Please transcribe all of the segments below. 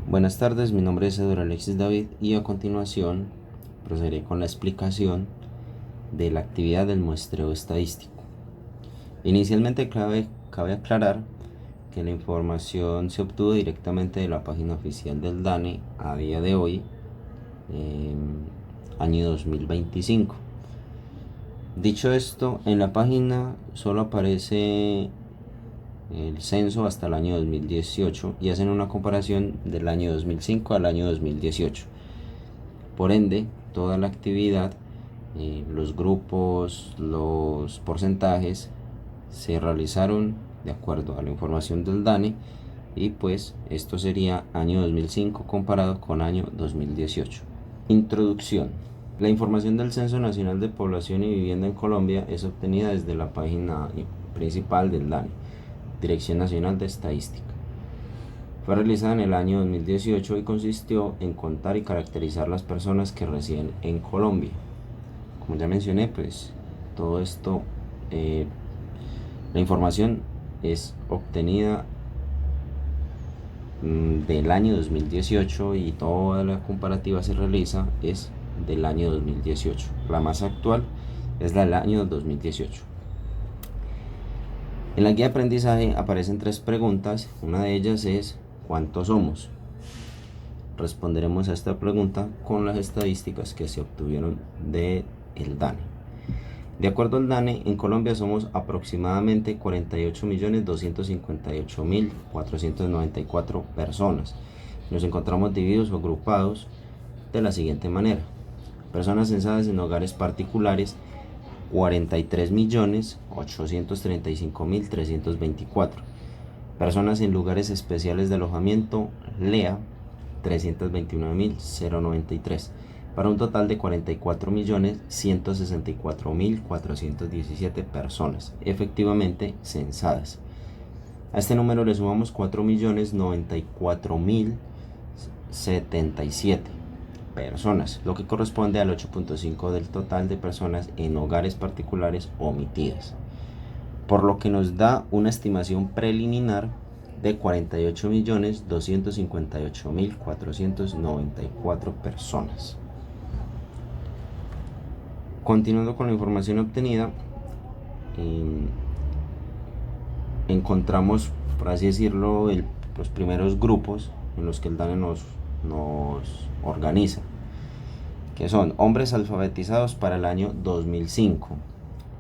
Buenas tardes, mi nombre es Eduardo Alexis David y a continuación procederé con la explicación de la actividad del muestreo estadístico. Inicialmente cabe aclarar que la información se obtuvo directamente de la página oficial del DANE a día de hoy, año 2025. Dicho esto, en la página solo aparece el censo hasta el año 2018 y hacen una comparación del año 2005 al año 2018. Por ende, toda la actividad, los grupos, los porcentajes se realizaron de acuerdo a la información del DANE y pues esto sería año 2005 comparado con año 2018. Introducción. La información del Censo Nacional de Población y Vivienda en Colombia es obtenida desde la página principal del DANE, Dirección Nacional de Estadística. Fue realizada en el año 2018 y consistió en contar y caracterizar las personas que residen en Colombia. Como ya mencioné, pues todo esto, la información es obtenida del año 2018 y toda la comparativa se realiza es del año 2018. La más actual es la del año 2018. En la guía de aprendizaje aparecen 3 preguntas. Una de ellas es ¿cuántos somos? Responderemos a esta pregunta con las estadísticas que se obtuvieron del DANE. De acuerdo al DANE, en Colombia somos aproximadamente 48.258.494 personas. Nos encontramos divididos o agrupados de la siguiente manera: personas censadas en hogares particulares, 43.835.324. Personas en lugares especiales de alojamiento, LEA, 329.093, para un total de 44.164.417 personas efectivamente censadas. A este número le sumamos 4.094.077 personas, lo que corresponde al 8.5% del total de personas en hogares particulares omitidas, por lo que nos da una estimación preliminar de 48.258.494 personas. Continuando con la información obtenida, encontramos, por así decirlo, los primeros grupos en los que el DANE nos organiza, que son hombres alfabetizados para el año 2005,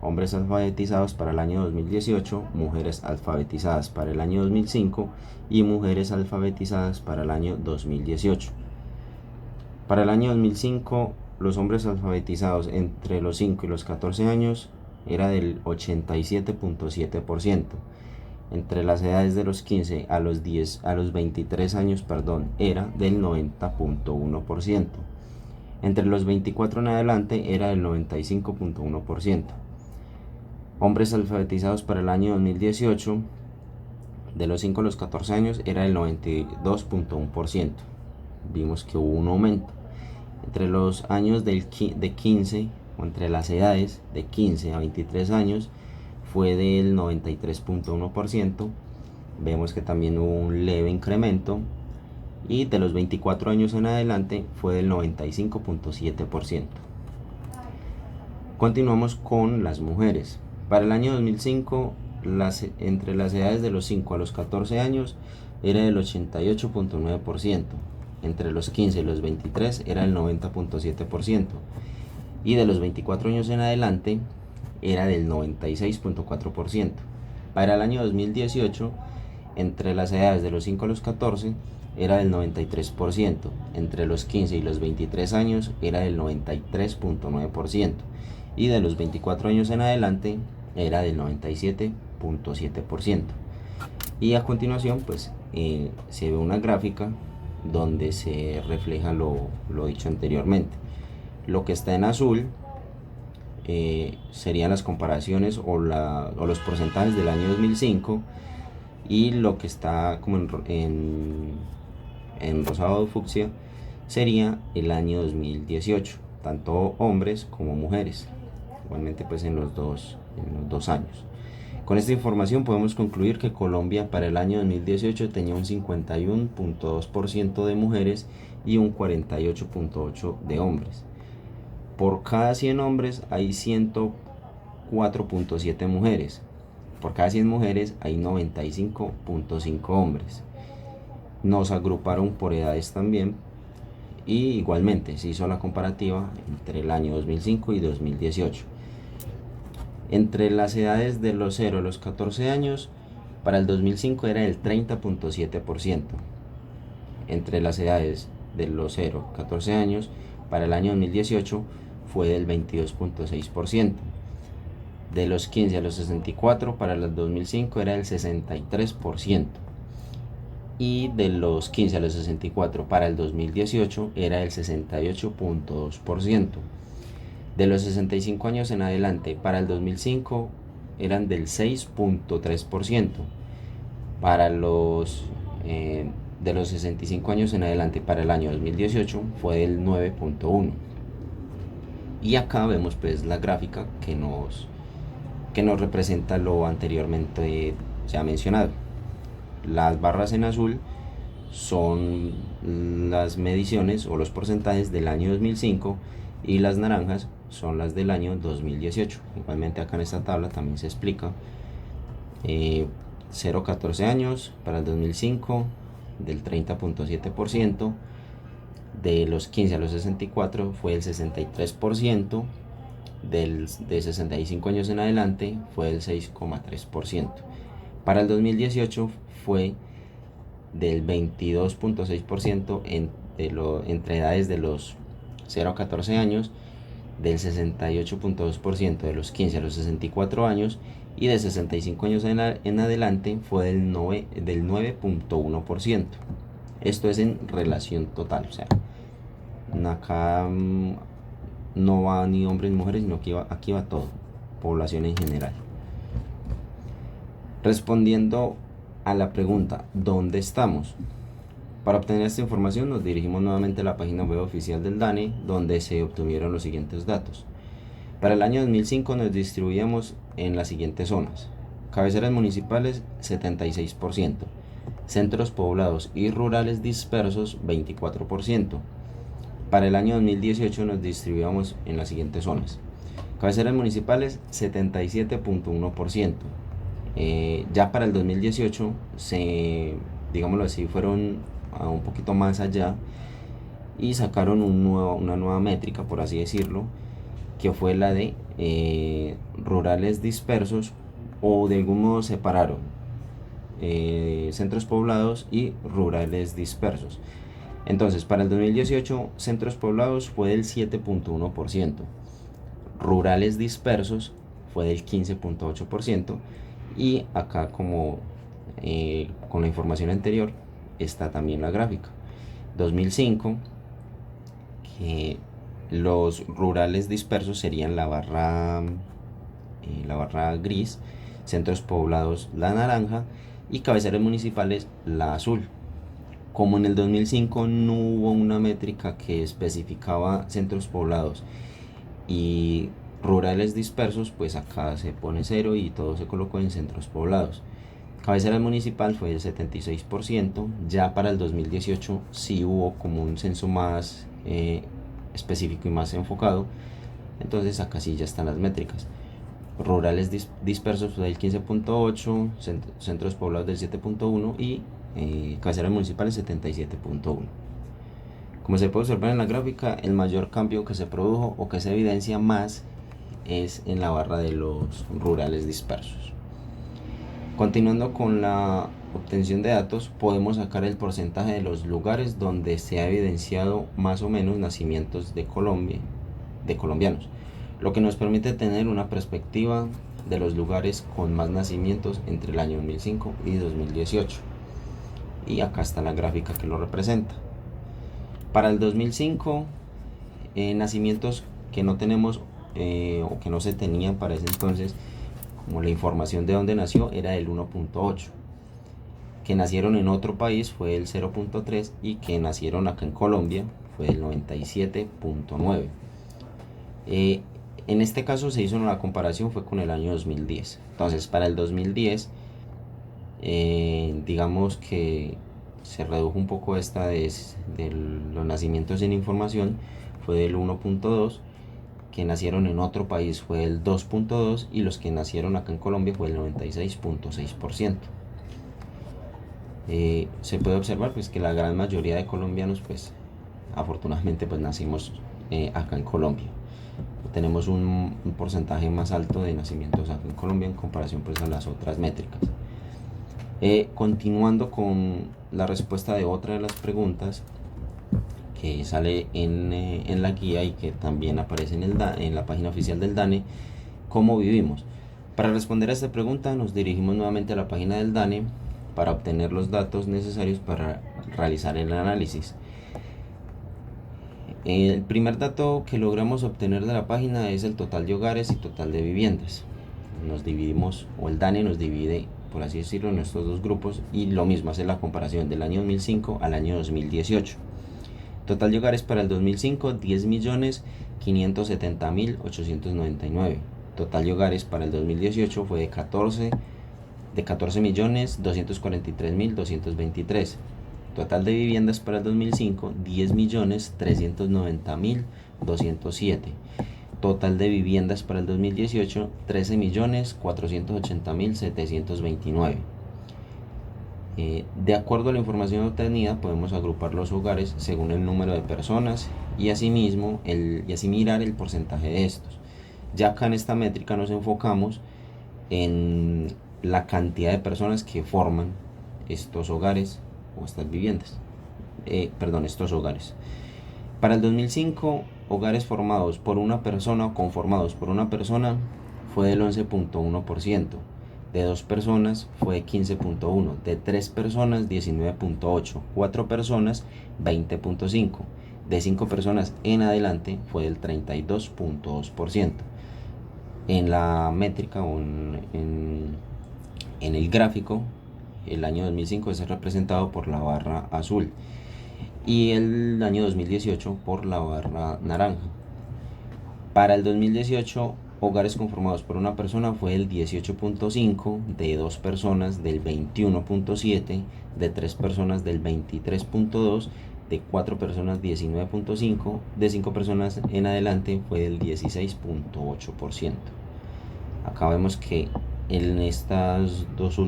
hombres alfabetizados para el año 2018, mujeres alfabetizadas para el año 2005 y mujeres alfabetizadas para el año 2018. Para el año 2005, los hombres alfabetizados entre los 5 y los 14 años era del 87.7%. Entre las edades de los 15 a los 23 años, era del 90.1%. Entre los 24 en adelante era del 95.1%. Hombres alfabetizados para el año 2018, de los 5 a los 14 años, era del 92.1%. Vimos que hubo un aumento. Entre los años de 15, o entre las edades de 15 a 23 años, fue del 93.1%. Vemos que también hubo un leve incremento. Y de los 24 años en adelante fue del 95.7%. Continuamos con las mujeres. Para el año 2005, entre las edades de los 5 a los 14 años era del 88.9%. Entre los 15 y los 23 era el 90.7%. Y de los 24 años en adelante era del 96.4%. Para el año 2018, entre las edades de los 5 a los 14 era del 93%, entre los 15 y los 23 años era del 93.9% y de los 24 años en adelante era del 97.7%. Y a continuación pues se ve una gráfica donde se refleja lo dicho anteriormente. Lo que está en azul serían las comparaciones o los porcentajes del año 2005, y lo que está como en rosado fucsia sería el año 2018, tanto hombres como mujeres, igualmente pues en los dos años. Con esta información podemos concluir que Colombia para el año 2018 tenía un 51.2% de mujeres y un 48.8% de hombres. Por cada 100 hombres hay 104.7 mujeres. Por cada 100 mujeres hay 95.5 hombres. Nos agruparon por edades también y igualmente se hizo la comparativa entre el año 2005 y 2018. Entre las edades de los 0 a los 14 años, para el 2005 era el 30.7%. Entre las edades de los 0 a 14 años, para el año 2018 fue del 22.6%. De los 15 a los 64, para el 2005 era el 63%. Y de los 15 a los 64 para el 2018 era el 68.2%. De los 65 años en adelante para el 2005 eran del 6.3%. Para los de los 65 años en adelante para el año 2018 fue del 9.1%. Y acá vemos pues la gráfica que nos representa lo anteriormente ya mencionado. Las barras en azul son las mediciones o los porcentajes del año 2005 y las naranjas son las del año 2018. Igualmente acá en esta tabla también se explica 0 a 14 años para el 2005 del 30.7%, de los 15 a los 64 fue el 63%, de 65 años en adelante fue el 6.3%. Para el 2018 fue del 22.6% entre edades de los 0 a 14 años, del 68.2% de los 15 a los 64 años y de 65 años en adelante fue del 9.1%. Esto es en relación total, o sea, acá no va ni hombres ni mujeres, sino que aquí va todo, población en general. Respondiendo a la pregunta, ¿dónde estamos? Para obtener esta información nos dirigimos nuevamente a la página web oficial del DANE, donde se obtuvieron los siguientes datos. Para el año 2005 nos distribuíamos en las siguientes zonas: cabeceras municipales 76%, centros poblados y rurales dispersos 24%. Para el año 2018 nos distribuíamos en las siguientes zonas: cabeceras municipales 77.1%. Ya para el 2018 digámoslo así, fueron un poquito más allá y sacaron una nueva métrica, por así decirlo, que fue la de rurales dispersos, o de algún modo separaron centros poblados y rurales dispersos. Entonces para el 2018 centros poblados fue del 7.1%, rurales dispersos fue del 15.8%, y acá como con la información anterior está también la gráfica. 2005, que los rurales dispersos serían la barra gris, centros poblados la naranja y cabeceras municipales la azul. Como en el 2005 no hubo una métrica que especificaba centros poblados y rurales dispersos, pues acá se pone 0 y todo se colocó en centros poblados. Cabecera municipal fue del 76%. Ya para el 2018 sí hubo como un censo más específico y más enfocado, entonces acá sí ya están las métricas. Rurales dispersos fue del 15.8, centros poblados del 7.1 y cabeceras municipales 77.1. Como se puede observar en la gráfica, el mayor cambio que se produjo o que se evidencia más es en la barra de los rurales dispersos. Continuando con la obtención de datos, podemos sacar el porcentaje de los lugares donde se ha evidenciado más o menos nacimientos de colombianos, lo que nos permite tener una perspectiva de los lugares con más nacimientos entre el año 2005 y 2018. Y acá está la gráfica que lo representa. Para el 2005, nacimientos que no tenemos o que no se tenían para ese entonces, como la información de dónde nació, era del 1.8, que nacieron en otro país fue del 0.3 y que nacieron acá en Colombia fue del 97.9. En este caso se hizo la comparación fue con el año 2010. Entonces, para el 2010, digamos que se redujo un poco esta de los nacimientos sin información, fue del 1.2, que nacieron en otro país fue el 2.2 y los que nacieron acá en Colombia fue el 96.6%. Se puede observar pues que la gran mayoría de colombianos pues afortunadamente pues nacimos acá en Colombia. Tenemos un porcentaje más alto de nacimientos acá en Colombia en comparación pues a las otras métricas. Continuando con la respuesta de otra de las preguntas que sale en la guía y que también aparece en la página oficial del DANE, ¿cómo vivimos? Para responder a esta pregunta nos dirigimos nuevamente a la página del DANE para obtener los datos necesarios para realizar el análisis. El primer dato que logramos obtener de la página es el total de hogares y total de viviendas. Nos dividimos, o el DANE nos divide, por así decirlo, en estos dos grupos y lo mismo, hace la comparación del año 2005 al año 2018. Total de hogares para el 2005, 10.570.899. Total de hogares para el 2018 fue de 14.243.223. Total de viviendas para el 2005, 10.390.207. Total de viviendas para el 2018, 13.480.729. De acuerdo a la información obtenida, podemos agrupar los hogares según el número de personas y así mirar el porcentaje de estos. Ya acá en esta métrica nos enfocamos en la cantidad de personas que forman estos hogares o estas viviendas. Estos hogares. Para el 2005, hogares formados por una persona o conformados por una persona fue del 11.1%. De 2 personas fue 15.1%, de 3 personas 19.8%, 4 personas 20.5%, de 5 personas en adelante fue del 32.2%. En la métrica o en el gráfico, el año 2005 es representado por la barra azul y el año 2018 por la barra naranja. Para el 2018, hogares conformados por una persona fue el 18.5%, de 2 personas del 21.7%, de 3 personas del 23.2%, de 4 personas 19.5%, de 5 personas en adelante fue del 16.8%. Acá vemos que en estos dos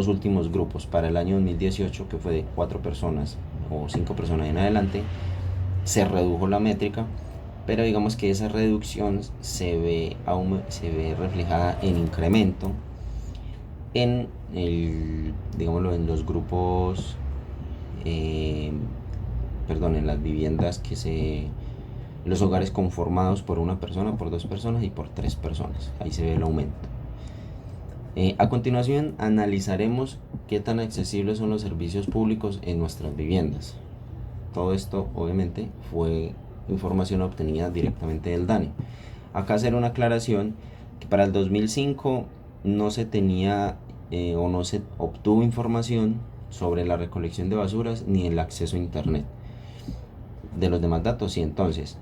últimos grupos, para el año 2018, que fue de 4 personas o 5 personas en adelante, se redujo la métrica, pero digamos que esa reducción se ve reflejada en incremento en en los grupos, en las viviendas los hogares conformados por una persona, por 2 personas y por 3 personas. Ahí se ve el aumento. A continuación analizaremos qué tan accesibles son los servicios públicos en nuestras viviendas. Todo esto obviamente fue información obtenida directamente del DANE. Acá hacer una aclaración que para el 2005 no se tenía o no se obtuvo información sobre la recolección de basuras ni el acceso a internet. De los demás datos sí. Entonces,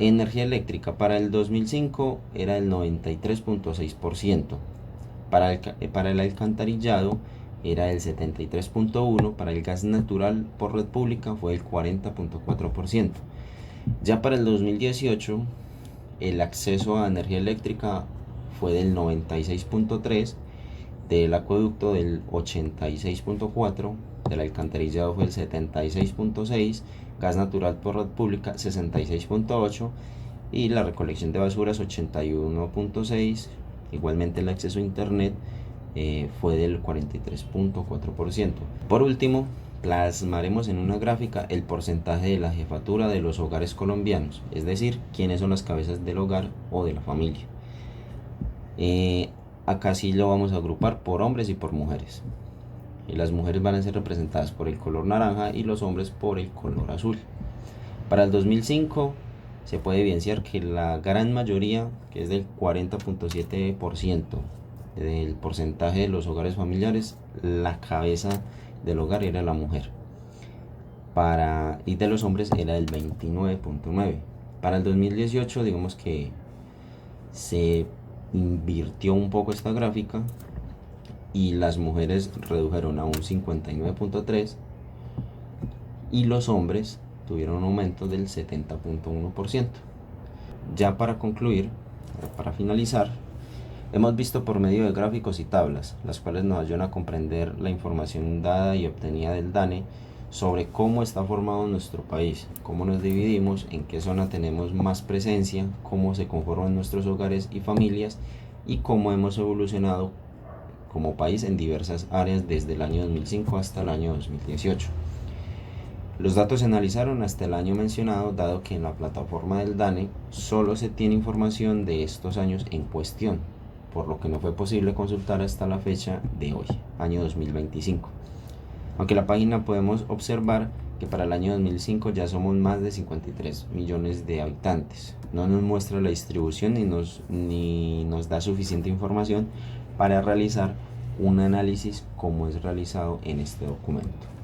energía eléctrica para el 2005 era el 93.6%. Para el alcantarillado era el 73.1%, para el gas natural por red pública fue el 40.4%. Ya para el 2018, el acceso a energía eléctrica fue del 96.3%, del acueducto del 86.4%, del alcantarillado fue el 76.6%, gas natural por red pública 66.8% y la recolección de basuras 81.6%. Igualmente el acceso a internet fue del 43.4%. Por último, plasmaremos en una gráfica el porcentaje de la jefatura de los hogares colombianos, es decir, quiénes son las cabezas del hogar o de la familia. Acá sí lo vamos a agrupar por hombres y por mujeres. Las mujeres van a ser representadas por el color naranja y los hombres por el color azul. Para el 2005 se puede evidenciar que la gran mayoría, que es del 40.7% del porcentaje de los hogares familiares, la cabeza del hogar era la mujer. Y de los hombres era el 29.9%. Para el 2018 digamos que se invirtió un poco esta gráfica y las mujeres redujeron a un 59.3% y los hombres tuvieron un aumento del 70.1%. Ya para concluir, para finalizar, hemos visto por medio de gráficos y tablas, las cuales nos ayudan a comprender la información dada y obtenida del DANE sobre cómo está formado nuestro país, cómo nos dividimos, en qué zona tenemos más presencia, cómo se conforman nuestros hogares y familias y cómo hemos evolucionado como país en diversas áreas desde el año 2005 hasta el año 2018. Los datos se analizaron hasta el año mencionado, dado que en la plataforma del DANE solo se tiene información de estos años en cuestión, por lo que no fue posible consultar hasta la fecha de hoy, año 2025. Aunque en la página podemos observar que para el año 2005 ya somos más de 53 millones de habitantes. No nos muestra la distribución ni nos da suficiente información para realizar un análisis como es realizado en este documento.